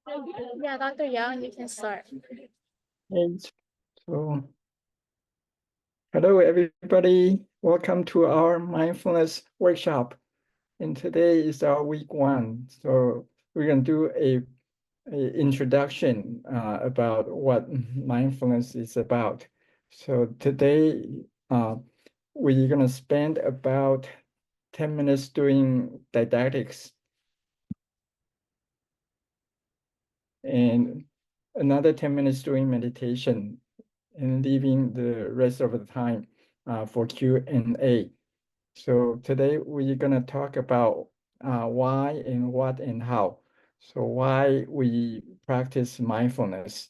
Yeah, Dr. Young, you can start. And so, hello everybody. Welcome to our mindfulness workshop. And today is our week one. So we're going to do a introduction about what mindfulness is about. So today we're going to spend about 10 minutes doing didactics and another 10 minutes doing meditation and leaving the rest of the time for Q&A. So today we're going to talk about why and what and how. So why we practice mindfulness,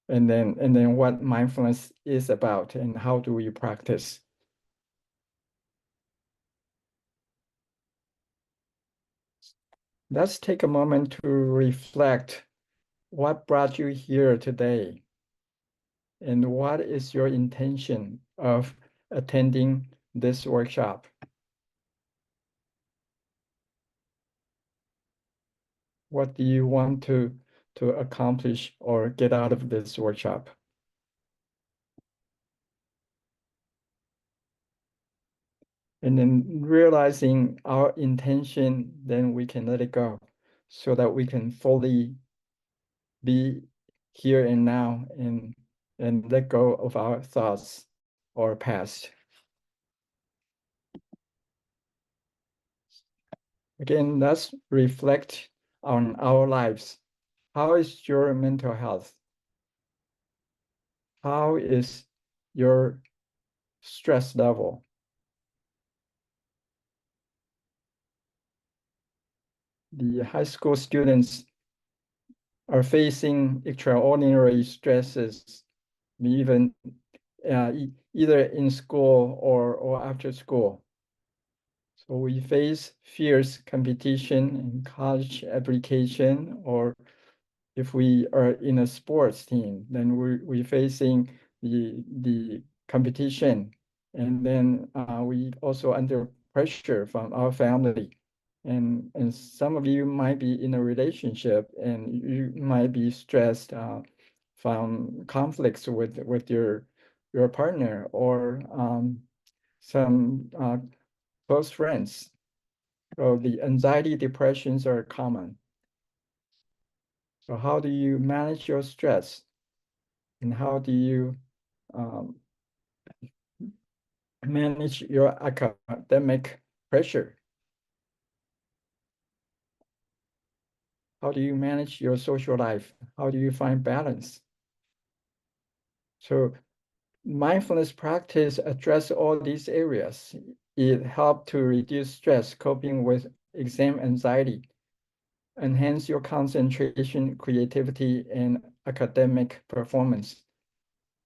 and then what mindfulness is about and how do we practice. Let's take a moment to reflect what brought you here today and what is your intention of attending this workshop. What do you want to accomplish or get out of this workshop? And then realizing our intention, then we can let it go so that we can fully be here and now and let go of our thoughts or past. Again, let's reflect on our lives. How is your mental health? How is your stress level? The high school students are facing extraordinary stresses, even either in school or after school. So we face fierce competition in college application, or if we are in a sports team, then we're facing the competition. And then we also under pressure from our family. And some of you might be in a relationship and you might be stressed from conflicts with your partner or some close friends. So the anxiety, depressions are common. So how do you manage your stress? And how do you um, manage your academic pressure? How do you manage your social life? How do you find balance? So mindfulness practice address all these areas. It helps to reduce stress, coping with exam anxiety, enhance your concentration, creativity, and academic performance.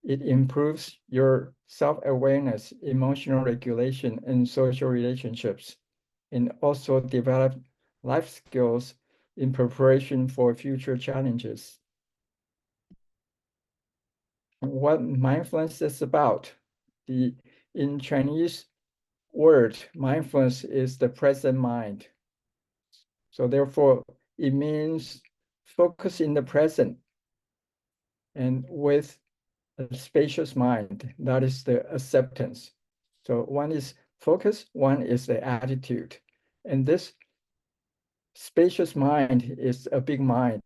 It improves your self-awareness, emotional regulation, and social relationships, and also develop life skills in preparation for future challenges. What mindfulness is about? In Chinese word, mindfulness is the present mind. So therefore, it means focus in the present and with a spacious mind. That is the acceptance. So one is focus, one is the attitude. And this spacious mind is a big mind.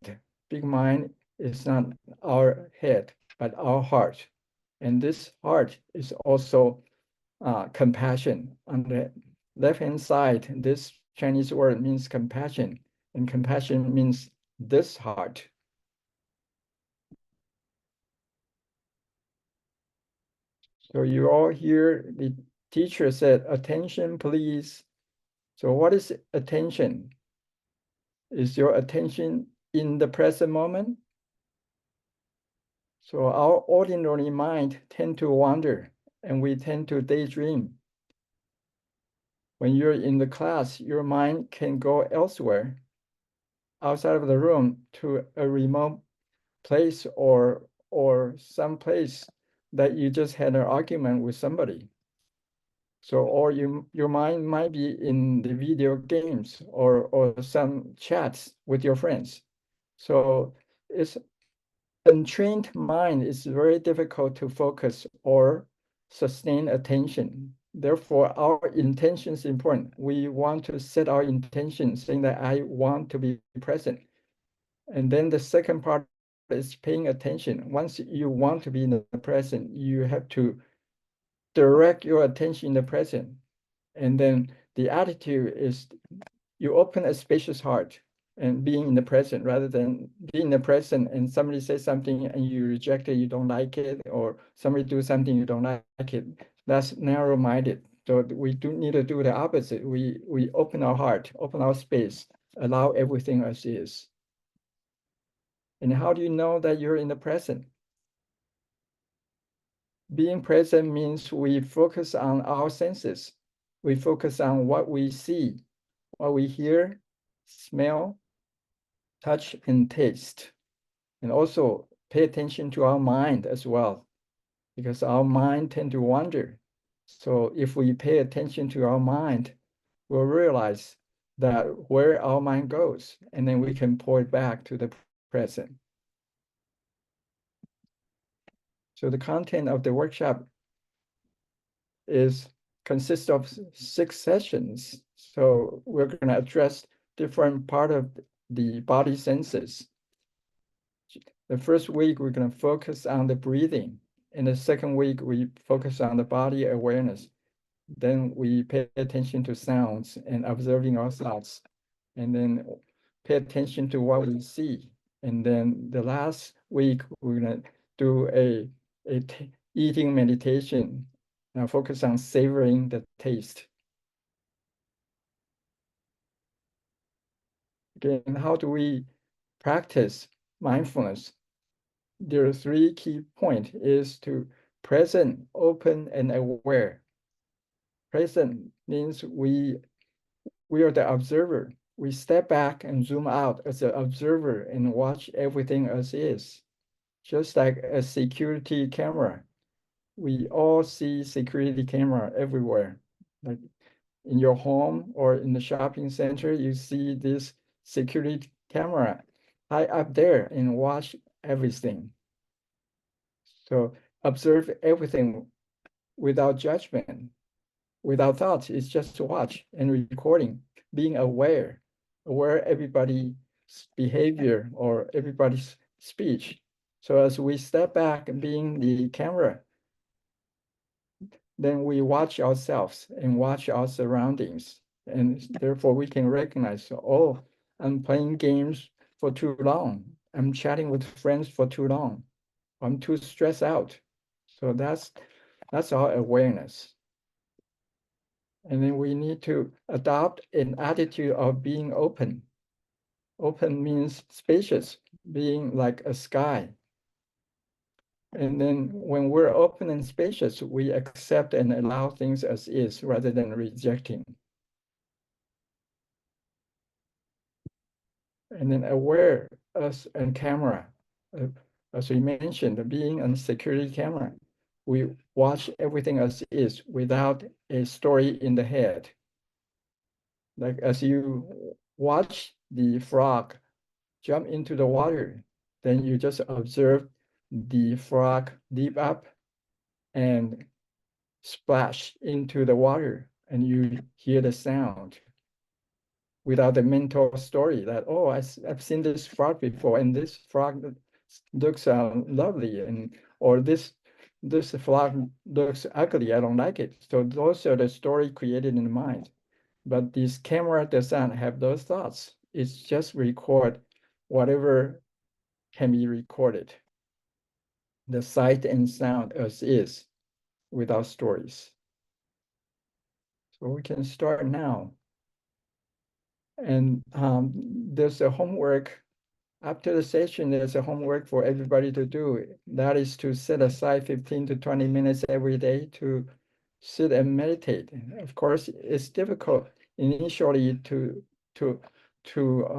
Big mind is not our head, but our heart. And this heart is also compassion. On the left-hand side, this Chinese word means compassion, and compassion means this heart. So you all hear the teacher said, attention, please. So what is attention? Is your attention in the present moment? So our ordinary mind tend to wander and we tend to daydream. When you're in the class, your mind can go elsewhere outside of the room to a remote place or some place that you just had an argument with somebody. So, or your mind might be in the video games or some chats with your friends. So it's untrained mind is very difficult to focus or sustain attention. Therefore, our intention is important. We want to set our intention saying that I want to be present. And then the second part is paying attention. Once you want to be in the present, you have to direct your attention in the present. And then the attitude is you open a spacious heart and being in the present rather than being in the present and somebody says something and you reject it, you don't like it, or somebody do something you don't like it. That's narrow-minded. So we do need to do the opposite. We open our heart, open our space, allow everything as is. And how do you know that you're in the present? Being present means we focus on our senses. We focus on what we see, what we hear, smell, touch, and taste. And also pay attention to our mind as well, because our mind tend to wander. So if we pay attention to our mind, we'll realize that where our mind goes, and then we can pour it back to the present. So the content of the workshop consists of 6 sessions. So we're going to address different part of the body senses. The first week, we're going to focus on the breathing. In the second week, we focus on the body awareness. Then we pay attention to sounds and observing our thoughts. And then pay attention to what we see. And then the last week, we're going to do a eating meditation. Now focus on savoring the taste. Again, how do we practice mindfulness? There are 3 key points is to present, open, and aware. Present means we are the observer. We step back and zoom out as an observer and watch everything as is. Just like a security camera. We all see security camera everywhere. Like in your home or in the shopping center, you see this security camera high up there and watch everything. So observe everything without judgment, without thoughts. It's just to watch and recording, being aware everybody's behavior or everybody's speech. So as we step back and being the camera, then we watch ourselves and watch our surroundings. And therefore we can recognize, oh, I'm playing games for too long. I'm chatting with friends for too long. I'm too stressed out. So that's our awareness. And then we need to adopt an attitude of being open. Open means spacious, being like a sky. And then when we're open and spacious, we accept and allow things as is rather than rejecting. And then aware as a camera, as we mentioned, being a security camera, we watch everything as is without a story in the head. Like as you watch the frog jump into the water, then you just observe the frog leap up and splash into the water, and you hear the sound without the mental story that, oh, I've seen this frog before, and this frog looks lovely, and or this frog looks ugly, I don't like it. So those are the story created in the mind. But this camera does not have those thoughts. It's just record whatever can be recorded, the sight and sound as is, without stories. So we can start now. And there's a homework. After the session, there's a homework for everybody to do. That is to set aside 15 to 20 minutes every day to sit and meditate. Of course, it's difficult initially to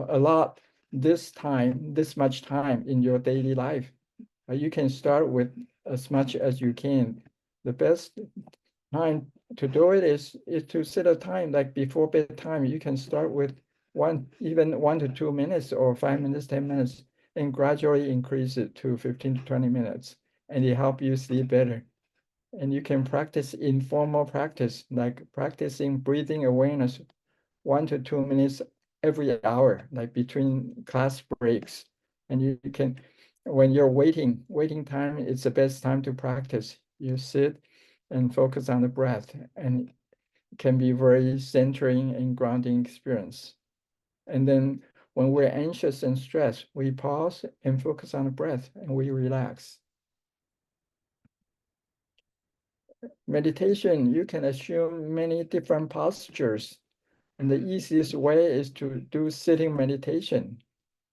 allot this much time in your daily life. You can start with as much as you can. The best time to do it is to set a time like before bedtime. You can start with even 1 to 2 minutes or 5 minutes, 10 minutes. and gradually increase it to 15 to 20 minutes, and it help you sleep better. And you can practice informal practice, like practicing breathing awareness 1 to 2 minutes every hour, like between class breaks. And you can, when you're waiting time, it's the best time to practice. You sit and focus on the breath, and it can be very centering and grounding experience. And then when we're anxious and stressed, we pause and focus on the breath and we relax. Meditation, you can assume many different postures. And the easiest way is to do sitting meditation.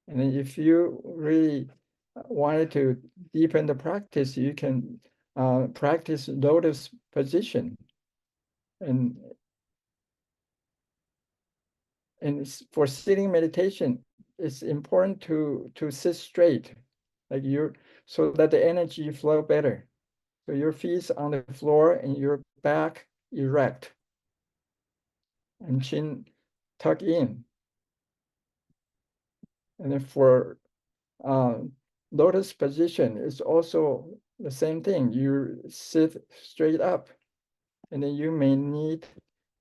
And then if you really wanted to deepen the practice, you can practice lotus position. And, for sitting meditation, it's important to sit straight, like so that the energy flow better. So your feet on the floor and your back erect and chin tuck in. And then for uh, lotus position is also the same thing. You sit straight up, and then you may need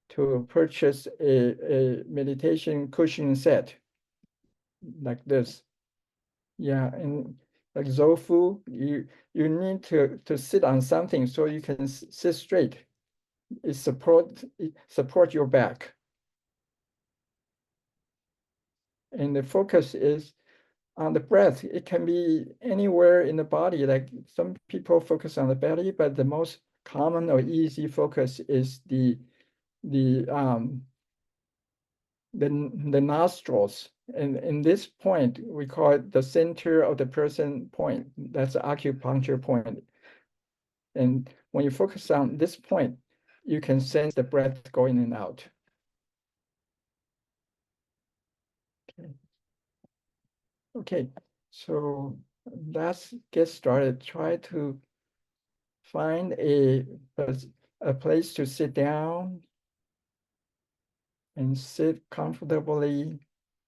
to purchase a meditation cushion set like this. Yeah, and like Zofu, you need to sit on something so you can sit straight. It support your back. And the focus is on the breath. It can be anywhere in the body. Like some people focus on the belly, but the most common or easy focus is the the nostrils. And in this point, we call it the center of the person point. That's the acupuncture point. And when you focus on this point, you can sense the breath going in and out. Okay. Okay, so let's get started. Try to find a place to sit down and sit comfortably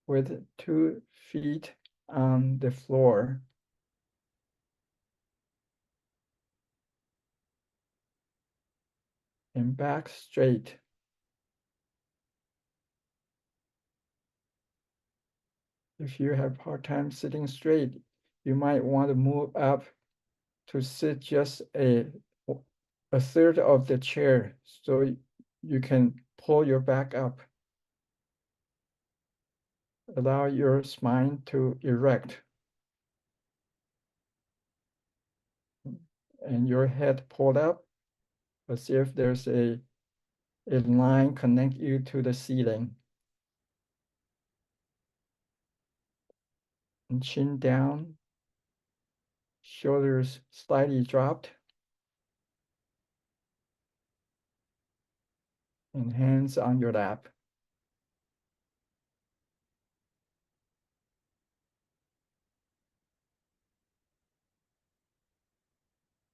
with 2 feet on the floor and back straight. If you have hard time sitting straight, you might want to move up to sit just a third of the chair so you can pull your back up. Allow your spine to erect and your head pulled up as if there's a line connect you to the ceiling. And chin down, shoulders slightly dropped, and hands on your lap.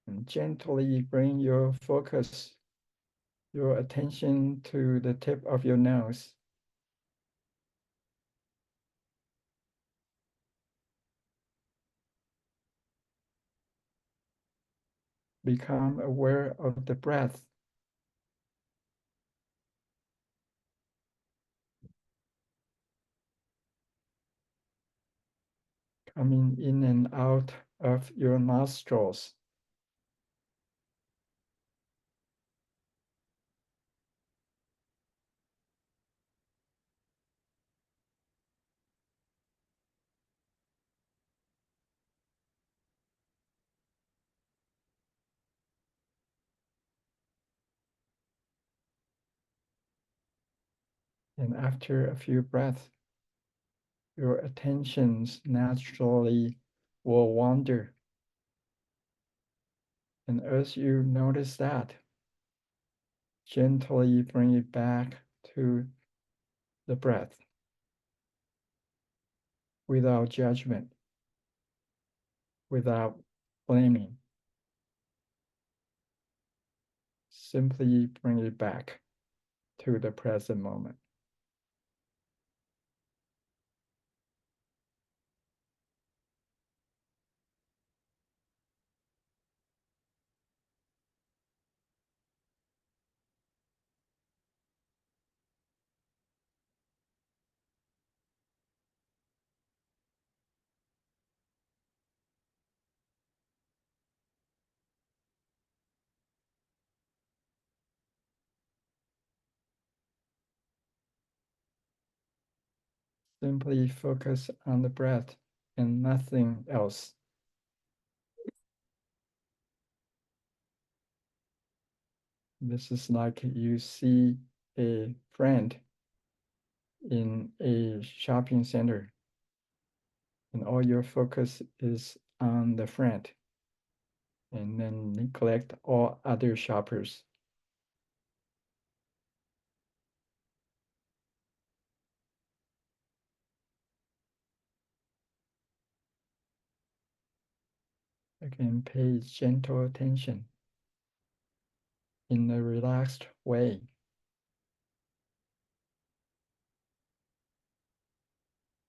And gently bring your focus, your attention to the tip of your nose. Become aware of the breath. Coming in and out of your nostrils. And after a few breaths, your attentions naturally will wander. And as you notice that, gently bring it back to the breath without judgment, without blaming. Simply bring it back to the present moment. Simply focus on the breath and nothing else. This is like you see a friend in a shopping center, and all your focus is on the friend, and then neglect all other shoppers. Again, pay gentle attention in a relaxed way.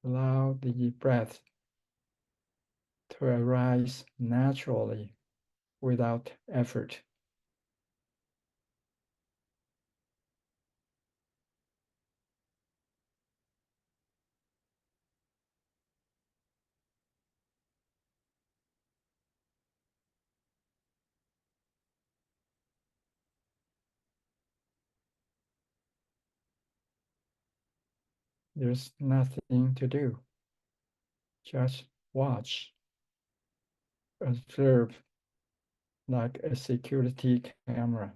Allow the breath to arise naturally without effort. There's nothing to do. Just watch, observe like a security camera.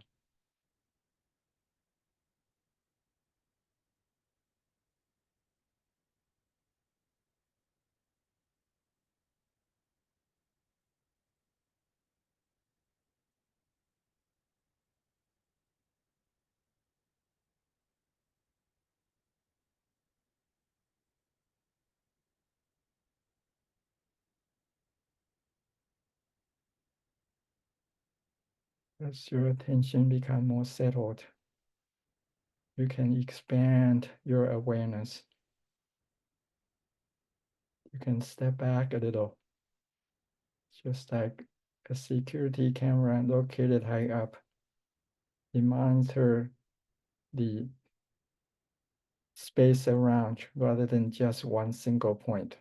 As your attention becomes more settled, you can expand your awareness. You can step back a little, just like a security camera located high up. It monitors the space around rather than just one single point.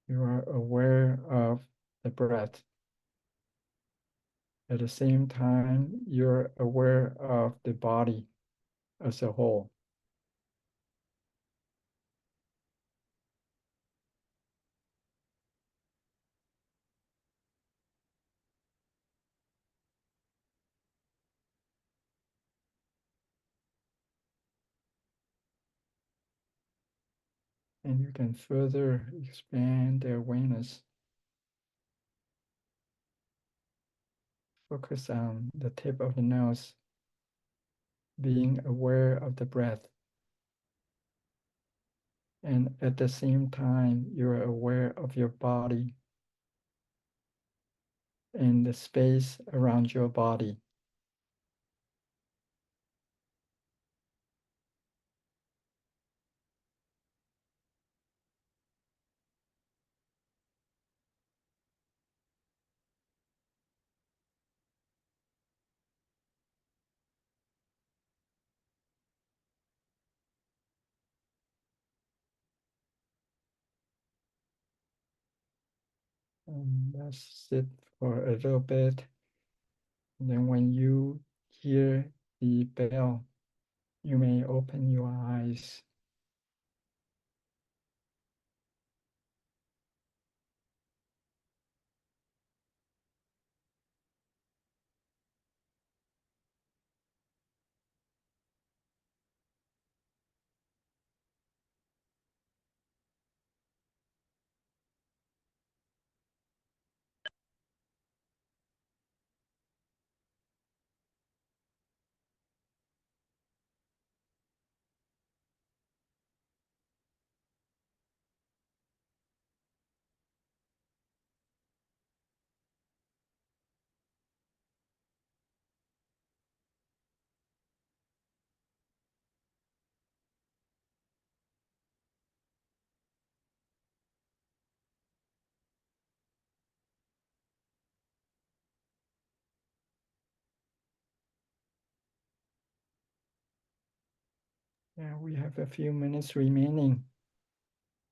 You are aware of the breath. At the same time, you're aware of the body as a whole. And you can further expand the awareness. Focus on the tip of the nose, being aware of the breath. And at the same time, you're aware of your body and the space around your body. Let's sit for a little bit. And then when you hear the bell, you may open your eyes. Yeah, we have a few minutes remaining.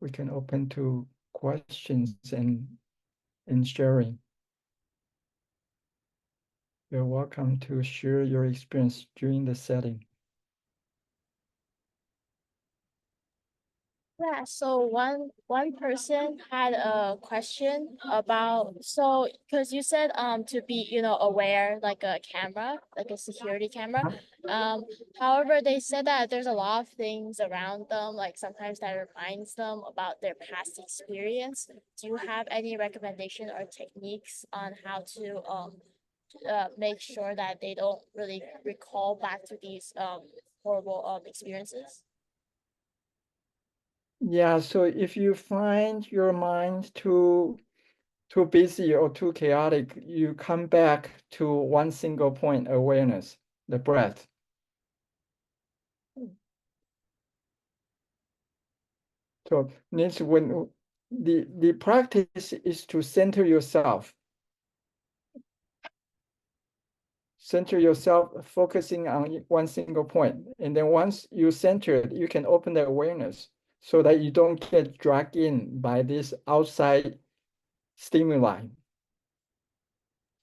We can open to questions and sharing. You're welcome to share your experience during the setting. Yeah, so one person had a question about, so because you said to be, aware, like a camera, like a security camera. Um However, they said that there's a lot of things around them, like sometimes that reminds them about their past experience. Do you have any recommendation or techniques on how to make sure that they don't really recall back to these horrible experiences? Yeah, so if you find your mind too busy or too chaotic, you come back to one single point awareness, the breath. So needs when the practice is to center yourself. Center yourself, focusing on one single point. And then once you center it, you can open the awareness so that you don't get dragged in by this outside stimuli.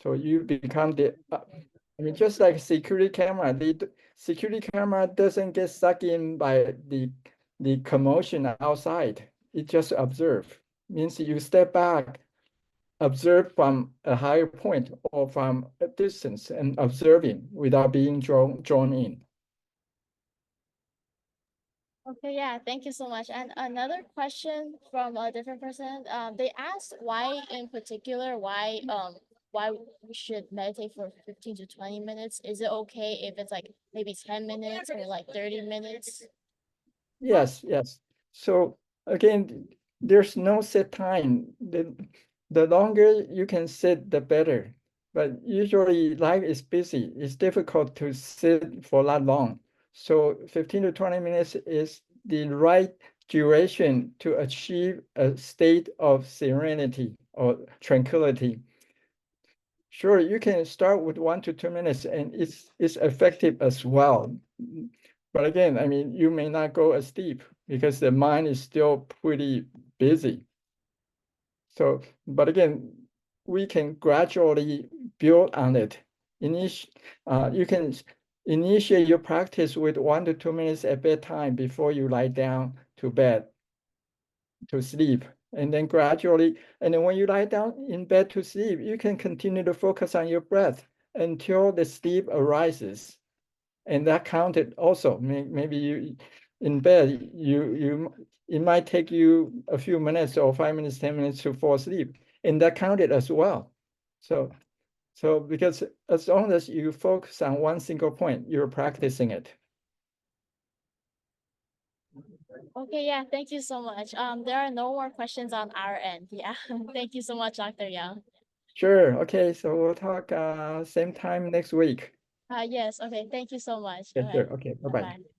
So you become I mean, just like security camera, the security camera doesn't get sucked in by the commotion outside. It just observe. Means you step back, observe from a higher point or from a distance and observing without being drawn in. Okay, yeah, thank you so much. And another question from a different person. They asked why in particular, why we should meditate for 15 to 20 minutes. Is it okay if it's like maybe 10 minutes or like 30 minutes? Yes, yes. So again, there's no set time. The longer you can sit, the better. But usually life is busy. It's difficult to sit for that long. So 15 to 20 minutes is the right duration to achieve a state of serenity or tranquility. Sure, you can start with 1 to 2 minutes and it's effective as well. But again, I mean, you may not go as deep because the mind is still pretty busy. So, but again, we can gradually build on it. You can initiate your practice with 1 to 2 minutes at bedtime before you lie down to bed to sleep. And then gradually, and then when you lie down in bed to sleep, you can continue to focus on your breath until the sleep arises. And that counted also. Maybe you in bed, it might take you a few minutes or 5 minutes, 10 minutes to fall asleep. And that counted as well. So because as long as you focus on one single point, you're practicing it. Okay, yeah, thank you so much. There are no more questions on our end. Yeah, thank you so much, Dr. Young. Sure. Okay. So we'll talk same time next week. Yes, okay, thank you so much. Yes, Okay, sure. Okay. bye Bye-bye. bye.